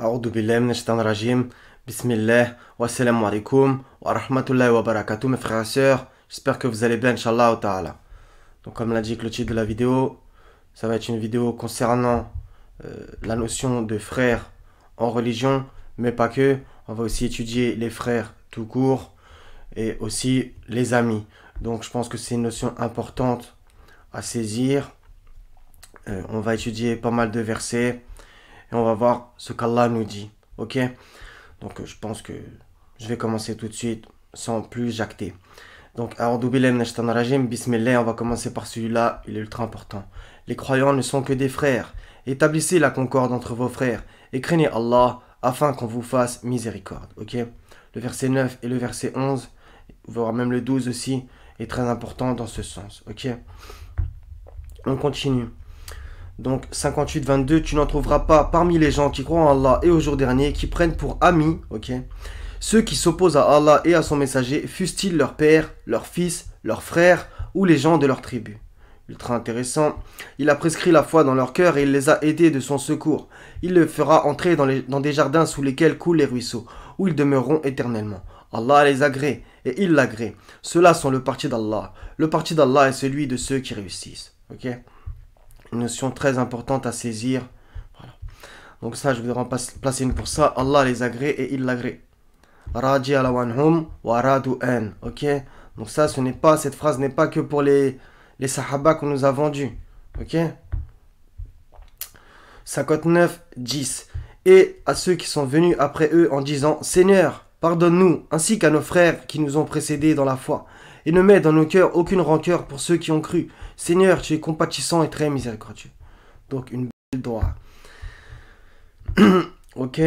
أعوذ بالله من الشيطان الرجيم. Bismillah wa salam alaikum wa rahmatullahi wa barakatuh mes frères et sœurs. J'espère que vous allez bien, Inch'Allah ta'ala. Donc comme l'a dit le titre de la vidéo, ça va être une vidéo concernant la notion de frères en religion, mais pas que. On va aussi étudier les frères tout court et aussi les amis. Donc je pense que c'est une notion importante à saisir. On va étudier pas mal de versets et on va voir ce qu'Allah nous dit. Ok? Donc je pense que je vais commencer tout de suite sans plus jacter. Donc, Bismillah, on va commencer par celui-là, il est ultra important. Les croyants ne sont que des frères. Établissez la concorde entre vos frères et craignez Allah afin qu'on vous fasse miséricorde. Ok? Le verset 9 et le verset 11, voire même le 12 aussi, est très important dans ce sens. Ok? On continue. Donc 58-22, tu n'en trouveras pas parmi les gens qui croient en Allah et au jour dernier, qui prennent pour amis, ok, ceux qui s'opposent à Allah et à son messager, fussent-ils leur père, leur fils, leurs frères ou les gens de leur tribu. Ultra intéressant. Il a prescrit la foi dans leur cœur et il les a aidés de son secours. Il les fera entrer dans des jardins sous lesquels coulent les ruisseaux, où ils demeureront éternellement. Allah les agrée et il l'agrée. Ceux-là sont le parti d'Allah. Le parti d'Allah est celui de ceux qui réussissent. Ok? Une notion très importante à saisir. Voilà. Donc ça, je voudrais en placer une pour ça. Allah les agrée et il l'agrée. Raji ala wanhum wa radu an. Ok? Donc ça, cette phrase n'est pas que pour les sahaba qu'on nous a vendus. Ok? 59-10. Et à ceux qui sont venus après eux en disant, Seigneur, pardonne-nous, ainsi qu'à nos frères qui nous ont précédés dans la foi. Et ne mets dans nos cœurs aucune rancœur pour ceux qui ont cru. Seigneur, tu es compatissant et très miséricordieux. Donc une belle doigt. Ok.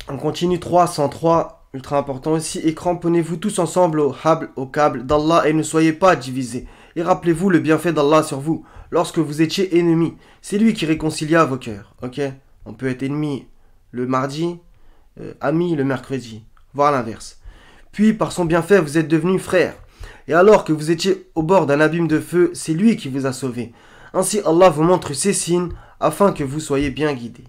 On continue 303. Ultra important aussi. Et cramponnez-vous tous ensemble au câble d'Allah et ne soyez pas divisés. Et rappelez-vous le bienfait d'Allah sur vous lorsque vous étiez ennemis. C'est lui qui réconcilia vos cœurs. Ok. On peut être ennemi le mardi, ami le mercredi. Voire l'inverse. Puis, par son bienfait, vous êtes devenus frères. Et alors que vous étiez au bord d'un abîme de feu, c'est lui qui vous a sauvés. Ainsi, Allah vous montre ses signes, afin que vous soyez bien guidés.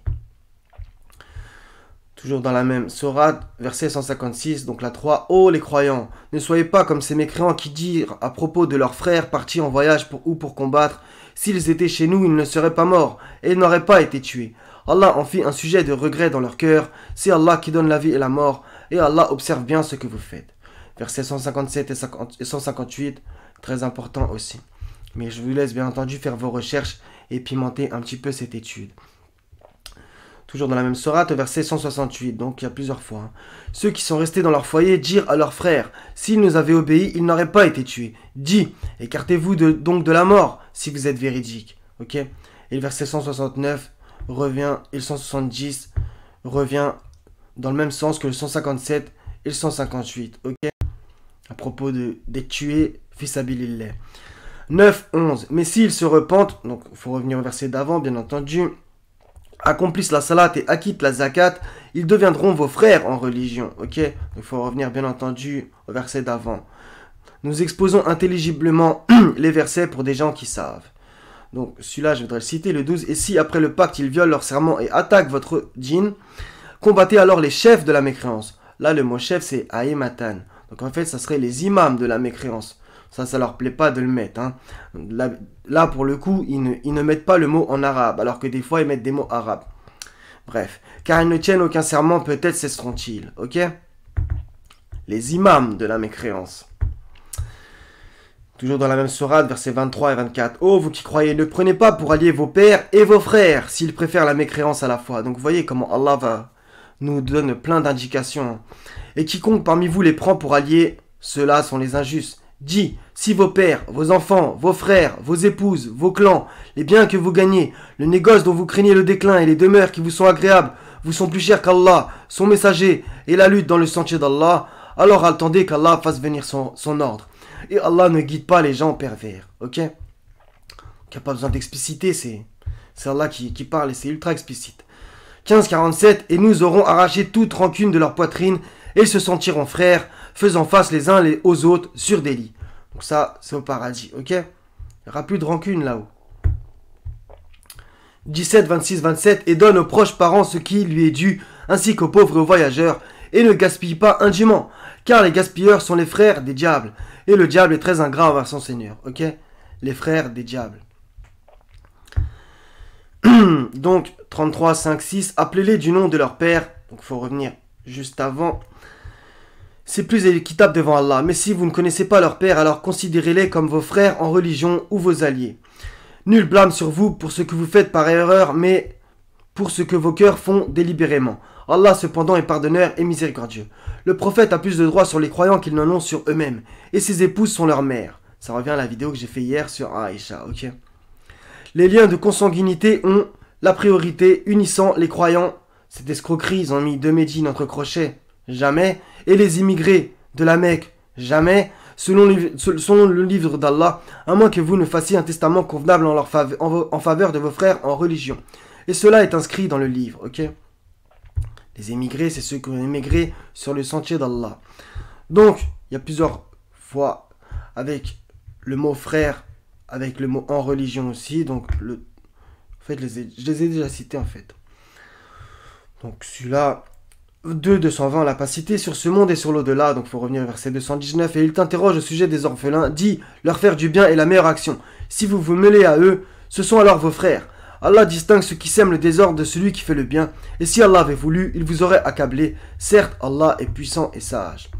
Toujours dans la même sourate, verset 156, donc la 3. Ô les croyants, ne soyez pas comme ces mécréants qui dirent à propos de leurs frères partis en voyage pour combattre, s'ils étaient chez nous, ils ne seraient pas morts, et ils n'auraient pas été tués. Allah en fit un sujet de regret dans leur cœur. C'est Allah qui donne la vie et la mort, et Allah observe bien ce que vous faites. Versets 157 et 158, très important aussi. Mais je vous laisse bien entendu faire vos recherches et pimenter un petit peu cette étude. Toujours dans la même sourate, verset 168, donc il y a plusieurs fois. Ceux qui sont restés dans leur foyer dirent à leurs frères, s'ils nous avaient obéi, ils n'auraient pas été tués. Dis, écartez-vous donc de la mort, si vous êtes véridique. Ok? Et le verset 169 revient, et le 170 revient dans le même sens que le 157 et le 158. Ok? À propos d'être tués, fisabilillah. 9-11. Mais s'ils se repentent, donc il faut revenir au verset d'avant, bien entendu, accomplissent la salat et acquittent la zakat, ils deviendront vos frères en religion. Ok? Il faut revenir, bien entendu, au verset d'avant. Nous exposons intelligiblement les versets pour des gens qui savent. Donc celui-là, je voudrais le citer, le 12. Et si après le pacte, ils violent leur serment et attaquent votre djinn, combattez alors les chefs de la mécréance. Là, le mot chef, c'est aïmatan. Donc en fait, ça serait les imams de la mécréance. Ça leur plaît pas de le mettre. Hein. Là, pour le coup, ils ne mettent pas le mot en arabe, alors que des fois, ils mettent des mots arabes. Bref. Car ils ne tiennent aucun serment, peut-être cesseront-ils. Ok? Les imams de la mécréance. Toujours dans la même sourate, versets 23 et 24. Ô vous qui croyez, ne prenez pas pour alliés vos pères et vos frères, s'ils préfèrent la mécréance à la foi. Donc vous voyez comment Allah nous donne plein d'indications. Et quiconque parmi vous les prend pour alliés, ceux-là sont les injustes. Dis, si vos pères, vos enfants, vos frères, vos épouses, vos clans, les biens que vous gagnez, le négoce dont vous craignez le déclin et les demeures qui vous sont agréables, vous sont plus chers qu'Allah, son messager, et la lutte dans le sentier d'Allah, alors attendez qu'Allah fasse venir son ordre. Et Allah ne guide pas les gens pervers. Ok? Il n'y a pas besoin d'expliciter, c'est Allah qui parle et c'est ultra explicite. 15-47, et nous aurons arraché toute rancune de leur poitrine, et ils se sentiront frères, faisant face les uns aux autres sur des lits. Donc ça, c'est au paradis, ok? Il n'y aura plus de rancune là-haut. 17, 26, 27, et donne aux proches parents ce qui lui est dû, ainsi qu'aux pauvres et aux voyageurs, et ne gaspille pas indûment, car les gaspilleurs sont les frères des diables, et le diable est très ingrat envers son Seigneur, ok? Les frères des diables. Donc, 33, 5, 6, appelez-les du nom de leur père, donc il faut revenir juste avant. C'est plus équitable devant Allah, mais si vous ne connaissez pas leur père, alors considérez-les comme vos frères en religion ou vos alliés. Nul blâme sur vous pour ce que vous faites par erreur, mais pour ce que vos cœurs font délibérément. Allah cependant est pardonneur et miséricordieux. Le prophète a plus de droits sur les croyants qu'ils n'en ont sur eux-mêmes, et ses épouses sont leurs mères. Ça revient à la vidéo que j'ai fait hier sur Aïcha, ok? Les liens de consanguinité ont la priorité, unissant les croyants. Cette escroquerie, ils ont mis 2 médines entre crochets, jamais. Et les immigrés de la Mecque, jamais. Selon le livre d'Allah, à moins que vous ne fassiez un testament convenable en faveur de vos frères en religion. Et cela est inscrit dans le livre, ok? Les émigrés, c'est ceux qui ont émigré sur le sentier d'Allah. Donc, il y a plusieurs fois avec le mot frère, avec le mot en religion aussi. Donc, en fait, je les ai déjà cités, en fait. Donc, celui-là, 220, l'a pas cité, sur ce monde et sur l'au-delà. Donc, il faut revenir au verset 219. Et il t'interroge au sujet des orphelins. Dis, leur faire du bien est la meilleure action. Si vous vous mêlez à eux, ce sont alors vos frères. Allah distingue ceux qui sèment le désordre de celui qui fait le bien. Et si Allah avait voulu, il vous aurait accablé. Certes, Allah est puissant et sage.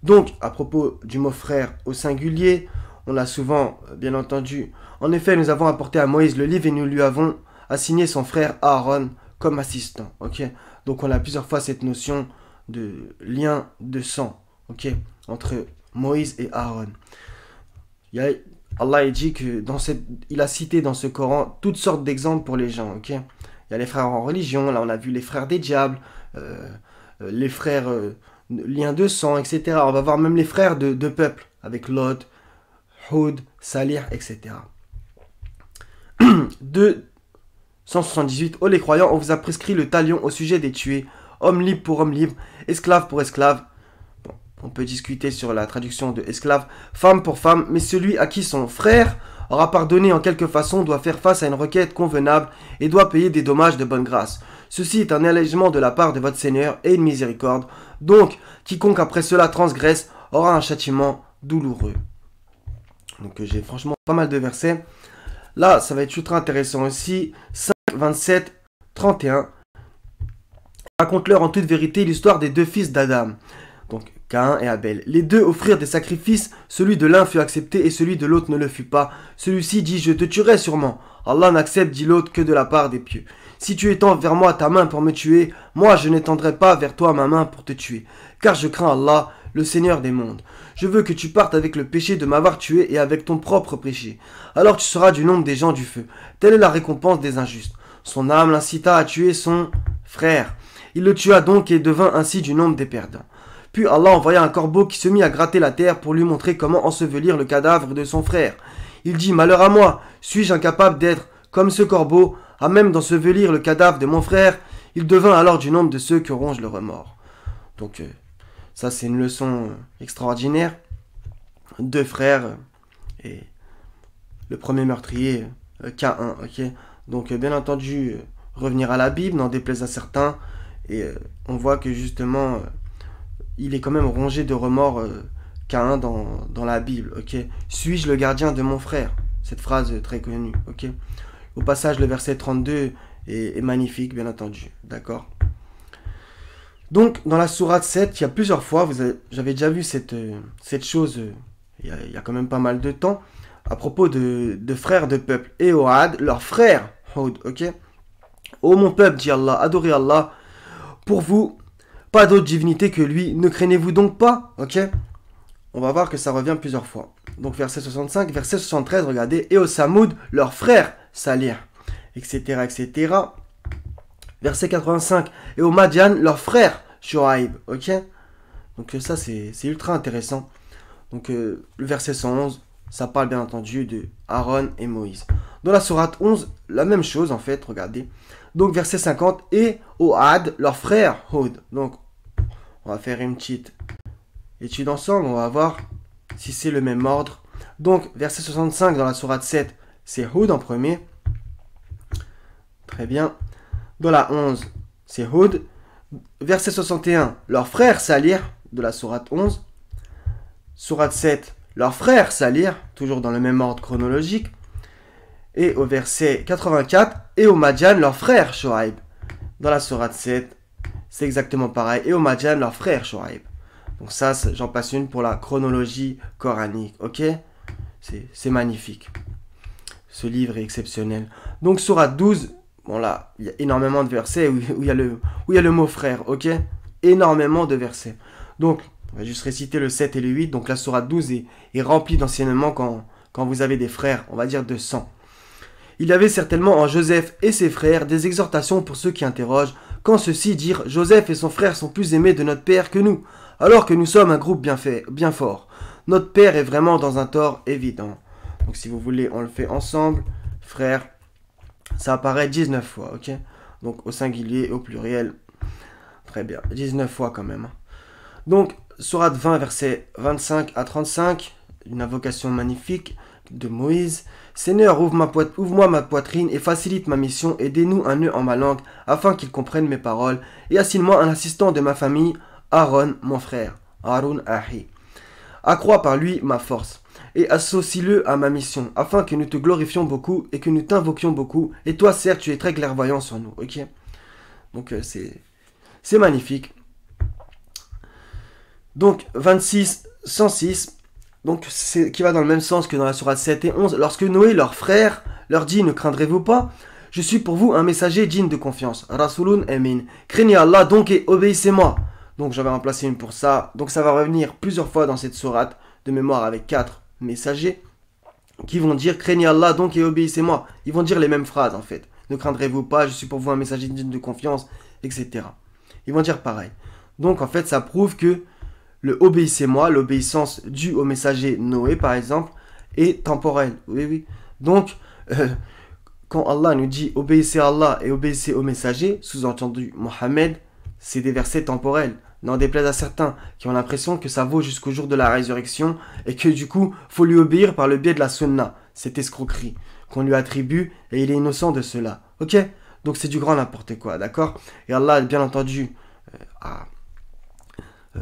Donc, à propos du mot frère au singulier, on l'a souvent, bien entendu. En effet, nous avons apporté à Moïse le livre et nous lui avons assigné son frère Aaron comme assistant. Ok? Donc, on a plusieurs fois cette notion de lien de sang, ok, entre Moïse et Aaron. Allah a dit que il a cité dans ce Coran toutes sortes d'exemples pour les gens, ok. Il y a les frères en religion, là on a vu les frères des diables, les frères liens de sang, etc. On va voir même les frères de peuple, avec Lot, Houd, Salih, etc. 278. Ô les croyants, on vous a prescrit le talion au sujet des tués, homme libre pour homme libre, esclave pour esclave. Bon, on peut discuter sur la traduction de esclave, femme pour femme, mais celui à qui son frère aura pardonné en quelque façon doit faire face à une requête convenable et doit payer des dommages de bonne grâce. Ceci est un allègement de la part de votre Seigneur et une miséricorde. Donc, quiconque après cela transgresse aura un châtiment douloureux. Donc j'ai franchement pas mal de versets. Là, ça va être ultra intéressant aussi. 5, 27, 31. Raconte-leur en toute vérité l'histoire des 2 fils d'Adam. Donc Caïn et Abel. Les 2 offrirent des sacrifices. Celui de l'un fut accepté et celui de l'autre ne le fut pas. Celui-ci dit, je te tuerai sûrement. Allah n'accepte, dit l'autre, que de la part des pieux. Si tu étends vers moi ta main pour me tuer, moi je n'étendrai pas vers toi ma main pour te tuer. Car je crains Allah, le Seigneur des mondes. Je veux que tu partes avec le péché de m'avoir tué et avec ton propre péché. Alors tu seras du nombre des gens du feu. Telle est la récompense des injustes. Son âme l'incita à tuer son frère. Il le tua donc et devint ainsi du nombre des perdants. Puis Allah envoya un corbeau qui se mit à gratter la terre pour lui montrer comment ensevelir le cadavre de son frère. Il dit, malheur à moi, suis-je incapable d'être comme ce corbeau, à même d'ensevelir le cadavre de mon frère? Il devint alors du nombre de ceux que ronge le remords. Donc ça c'est une leçon extraordinaire. 2 frères et le premier meurtrier, Caïn, ok. Donc bien entendu, revenir à la Bible, n'en déplaise à certains, et on voit que justement, il est quand même rongé de remords, Caïn dans la Bible, ok. Suis-je le gardien de mon frère? Cette phrase très connue, ok. Au passage, le verset 32 est magnifique, bien entendu, d'accord. Donc, dans la sourate 7, il y a plusieurs fois, j'avais déjà vu cette chose, il y a quand même pas mal de temps, à propos de frères de peuple. Et Ouad, leur frère, Houd, ok. Ô mon peuple, dit Allah, adorez Allah, pour vous, pas d'autre divinité que lui, ne craignez-vous donc pas, ok. On va voir que ça revient plusieurs fois. Donc, verset 65, verset 73, regardez, et au Samoud, leur frère, Salih, etc., etc. Verset 85, et au Madian, leur frère, Shuaib, ok. Donc ça, c'est ultra intéressant. Donc le verset 111, ça parle bien entendu de Aaron et Moïse. Dans la sourate 11, la même chose en fait, regardez. Donc verset 50, et au Had, leur frère, Houd. Donc, on va faire une petite étude ensemble, on va voir si c'est le même ordre. Donc, verset 65 dans la sourate 7, c'est Houd en premier. Très bien. Dans la 11, c'est Hud. Verset 61, leur frère Salir, de la sourate 11. Sourate 7, leur frère Salir, toujours dans le même ordre chronologique. Et au verset 84, et au Madjan, leur frère Shoaib. Dans la sourate 7, c'est exactement pareil. Et au Madjan, leur frère Shoaib. Donc ça, j'en passe une pour la chronologie coranique, ok? C'est magnifique. Ce livre est exceptionnel. Donc sourate 12, bon là, il y a énormément de versets où il y a le mot frère, ok? Énormément de versets. Donc, on va juste réciter le 7 et le 8. Donc la sourate 12 est remplie d'enseignements quand vous avez des frères, on va dire de sang. Il y avait certainement en Joseph et ses frères des exhortations pour ceux qui interrogent, quand ceux-ci dirent « Joseph et son frère sont plus aimés de notre père que nous, alors que nous sommes un groupe bien fort. Notre père est vraiment dans un tort évident. » Donc si vous voulez, on le fait ensemble. Frère, ça apparaît 19 fois, ok? Donc au singulier et au pluriel. Très bien, 19 fois quand même. Donc, sourate 20, versets 25 à 35, une invocation magnifique de Moïse. Seigneur, ouvre-moi ma poitrine et facilite ma mission, aidez-nous un nœud en ma langue, afin qu'ils comprennent mes paroles, et assigne-moi un assistant de ma famille, Aaron, mon frère, Aaron Ahi. Accrois par lui ma force, et associe-le à ma mission, afin que nous te glorifions beaucoup, et que nous t'invoquions beaucoup, et toi, certes, tu es très clairvoyant sur nous, ok? Donc, c'est magnifique. Donc, 26, 106, donc qui va dans le même sens que dans la sourate 7 et 11. Lorsque Noé, leur frère, leur dit « Ne craindrez-vous pas? Je suis pour vous un messager digne de confiance. Rasulun Amin. Craignez Allah donc et obéissez-moi. » Donc, j'avais remplacé une pour ça. Donc, ça va revenir plusieurs fois dans cette sourate de mémoire avec 4 messagers qui vont dire « Craignez Allah donc et obéissez-moi. » Ils vont dire les mêmes phrases en fait. « Ne craindrez-vous pas? Je suis pour vous un messager digne de confiance. » Etc. Ils vont dire pareil. Donc, en fait, ça prouve que le obéissez-moi, l'obéissance due au messager Noé, par exemple, est temporelle. Oui, oui. Donc, quand Allah nous dit obéissez à Allah et obéissez au messager, sous-entendu Mohammed, c'est des versets temporels. N'en déplaise à certains qui ont l'impression que ça vaut jusqu'au jour de la résurrection et que du coup, faut lui obéir par le biais de la sunna, cette escroquerie qu'on lui attribue et il est innocent de cela. Ok? Donc c'est du grand n'importe quoi, d'accord? Et Allah, bien entendu,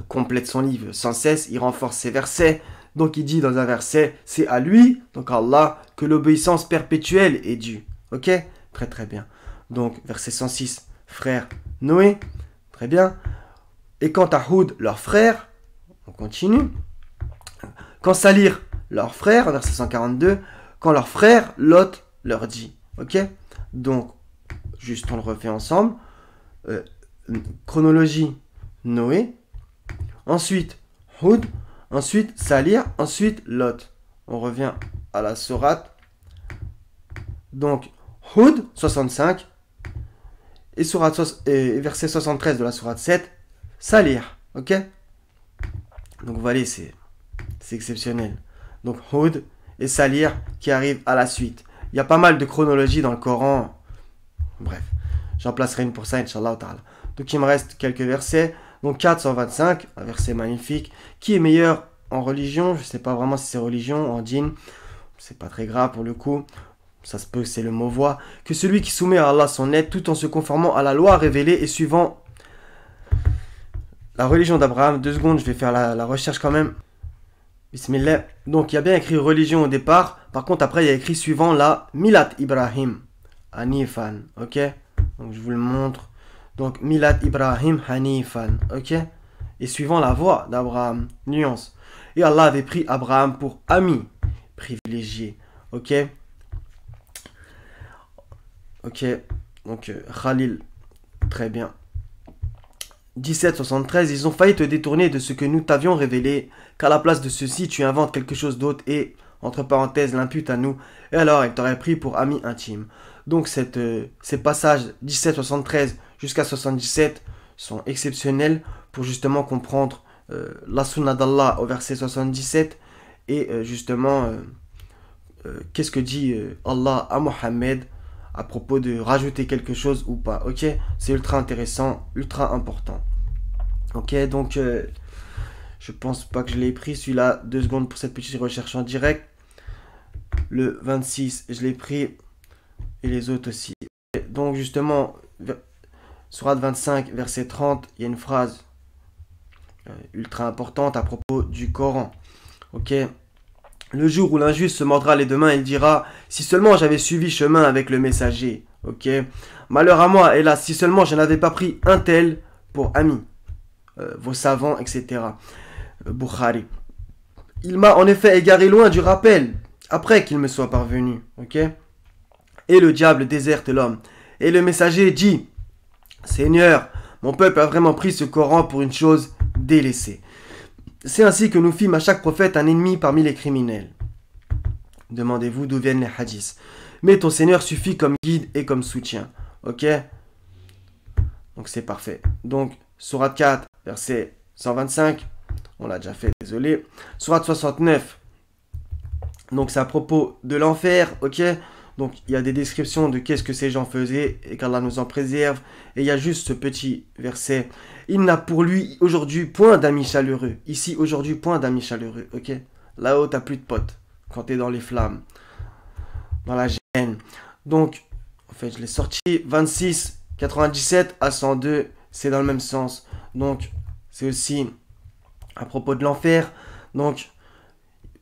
complète son livre sans cesse, il renforce ses versets. Donc il dit dans un verset, c'est à lui, donc Allah, que l'obéissance perpétuelle est due. Ok? Très très bien. Donc verset 106, frère Noé, très bien. Et quant à Hud, leur frère, on continue. Quand Salir, leur frère, verset 142, quand leur frère, Lot, leur dit. Ok? Donc, juste on le refait ensemble. Chronologie, Noé. Ensuite, Hud. Ensuite, Salir. Ensuite, Lot. On revient à la sourate. Donc, Hud, 65. Et verset 73 de la sourate 7. Salir. Ok? Donc, vous voyez, c'est exceptionnel. Donc, Hud et Salir qui arrivent à la suite. Il y a pas mal de chronologie dans le Coran. Bref, j'en placerai une pour ça, Inch'Allah ta'ala. Donc, il me reste quelques versets. Donc 425, un verset magnifique. Qui est meilleur en religion? Je ne sais pas vraiment si c'est religion, en djinn. C'est pas très grave pour le coup. Ça se peut que c'est le mot voix. Que celui qui soumet à Allah son aide tout en se conformant à la loi révélée et suivant la religion d'Abraham. 2 secondes, je vais faire la recherche quand même. Bismillah. Donc il y a bien écrit religion au départ. Par contre après il y a écrit suivant la Milat Ibrahim. Hanifan. Ok? Donc je vous le montre. Donc, Milat Ibrahim Hanifan, ok? Et suivant la voie d'Abraham, nuance. Et Allah avait pris Abraham pour ami privilégié, ok? Ok, donc Khalil, très bien. 1773, ils ont failli te détourner de ce que nous t'avions révélé, qu'à la place de ceci, tu inventes quelque chose d'autre et, entre parenthèses, l'imputes à nous, et alors il t'aurait pris pour ami intime. Donc ces passages 1773 jusqu'à 77 sont exceptionnels pour justement comprendre la sunna d'Allah au verset 77 et justement qu'est-ce que dit Allah à Mohammed à propos de rajouter quelque chose ou pas. Ok, c'est ultra intéressant, ultra important. Ok, donc je pense pas que je l'ai pris celui-là. 2 secondes pour cette petite recherche en direct. Le 26, je l'ai pris. Et les autres aussi. Donc justement, sourate 25, verset 30, il y a une phrase ultra importante à propos du Coran. Ok. Le jour où l'injuste se mordra les deux mains, il dira « Si seulement j'avais suivi chemin avec le messager. » Ok. Malheur à moi, hélas, si seulement je n'avais pas pris un tel pour ami. Vos savants, etc. Bukhari. Il m'a en effet égaré loin du rappel, après qu'il me soit parvenu. Ok. Et le diable déserte l'homme. Et le messager dit « Seigneur, mon peuple a vraiment pris ce Coran pour une chose délaissée. » C'est ainsi que nous fîmes à chaque prophète un ennemi parmi les criminels. Demandez-vous d'où viennent les hadiths. Mais ton Seigneur suffit comme guide et comme soutien. Ok. Donc c'est parfait. Donc, sourate 4, verset 125. On l'a déjà fait, désolé. Sourate 69. Donc c'est à propos de l'enfer. Ok. Donc il y a des descriptions de qu'est-ce que ces gens faisaient et qu'Allah nous en préserve. Et il y a juste ce petit verset. Il n'a pour lui aujourd'hui point d'amis chaleureux. Ici aujourd'hui point d'amis chaleureux. Ok. Là-haut t'as plus de potes quand t'es dans les flammes, dans la gêne. Donc en fait je l'ai sorti 26, 97 à 102. C'est dans le même sens. Donc c'est aussi à propos de l'enfer. Donc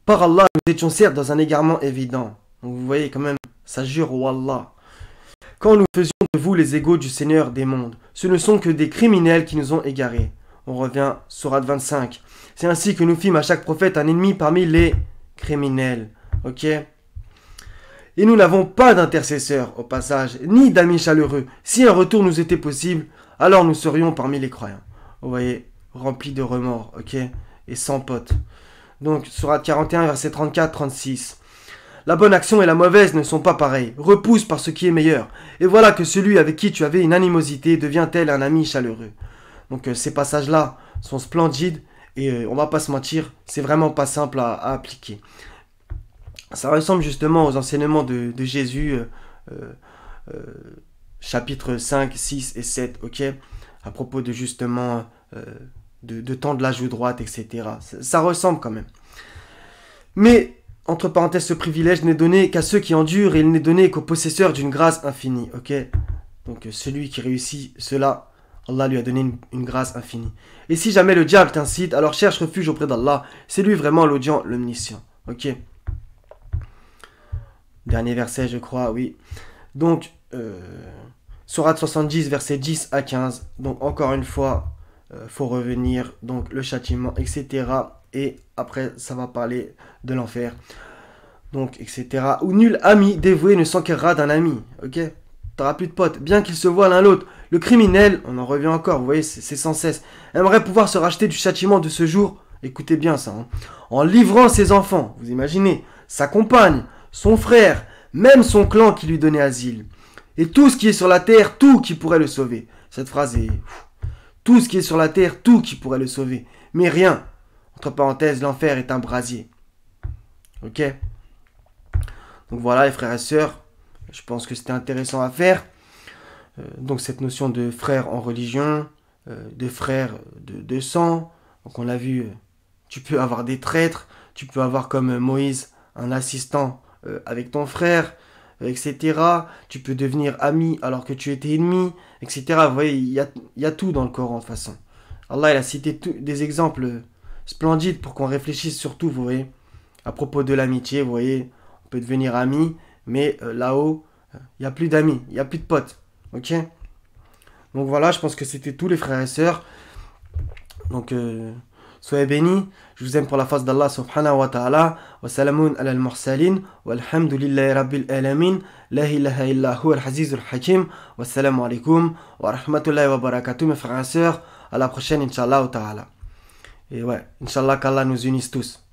par Allah nous étions certes dans un égarement évident. Donc vous voyez quand même. Ça jure Wallah. Quand nous faisions de vous les égaux du Seigneur des mondes, ce ne sont que des criminels qui nous ont égarés. On revient, sourate 25. C'est ainsi que nous fîmes à chaque prophète un ennemi parmi les criminels. Ok. Et nous n'avons pas d'intercesseur, au passage, ni d'amis chaleureux. Si un retour nous était possible, alors nous serions parmi les croyants. Vous voyez, remplis de remords, ok. Et sans potes. Donc, sourate 41, verset 34-36. La bonne action et la mauvaise ne sont pas pareilles. Repousse par ce qui est meilleur. Et voilà que celui avec qui tu avais une animosité devient tel un ami chaleureux. Donc ces passages-là sont splendides et on va pas se mentir, c'est vraiment pas simple à appliquer. Ça ressemble justement aux enseignements de Jésus, chapitres 5, 6 et 7, ok, à propos de justement de tendre la joue droite, etc. Ça ressemble quand même. Mais entre parenthèses, ce privilège n'est donné qu'à ceux qui endurent et il n'est donné qu'aux possesseurs d'une grâce infinie. Ok. Donc celui qui réussit cela, Allah lui a donné une grâce infinie. Et si jamais le diable t'incite, alors cherche refuge auprès d'Allah. C'est lui vraiment l'audient, l'omniscient. Ok. Dernier verset, je crois, oui. Donc, sourate 70, verset 10 à 15. Donc encore une fois, faut revenir. Donc le châtiment, etc. Et après, ça va parler de l'enfer. Donc, etc. Où nul ami dévoué ne s'enquérera d'un ami. Ok. T'auras plus de potes. Bien qu'ils se voient l'un l'autre. Le criminel, on en revient encore, vous voyez, c'est sans cesse. Aimerait pouvoir se racheter du châtiment de ce jour. Écoutez bien ça. Hein, en livrant ses enfants. Vous imaginez. Sa compagne, son frère, même son clan qui lui donnait asile. Et tout ce qui est sur la terre, tout qui pourrait le sauver. Cette phrase est... Tout ce qui est sur la terre, tout qui pourrait le sauver. Mais rien. Entre parenthèses, l'enfer est un brasier. Ok. Donc voilà les frères et sœurs. Je pense que c'était intéressant à faire. Donc cette notion de frère en religion, de frère de sang. Donc on l'a vu, tu peux avoir des traîtres. Tu peux avoir comme Moïse un assistant avec ton frère, etc. Tu peux devenir ami alors que tu étais ennemi, etc. Vous voyez, il y a tout dans le Coran de toute façon. Allah il a cité des exemples splendide pour qu'on réfléchisse surtout, vous voyez, à propos de l'amitié, vous voyez, on peut devenir ami, mais là-haut, il n'y a plus d'amis, il n'y a plus de potes, ok. Donc voilà, je pense que c'était tous les frères et sœurs, donc soyez bénis, je vous aime pour la face d'Allah subhanahu wa ta'ala, wa salamun ala al-mursalin, wa alhamdulillahi rabbil alamin, la ilaha illa huwa al-aziz al-hakim, wa salamu alaikum, wa rahmatullahi wa barakatuh, mes frères et sœurs, à la prochaine, inshallah ta'ala. Et ouais, Inch'Allah qu'Allah nous unisse tous.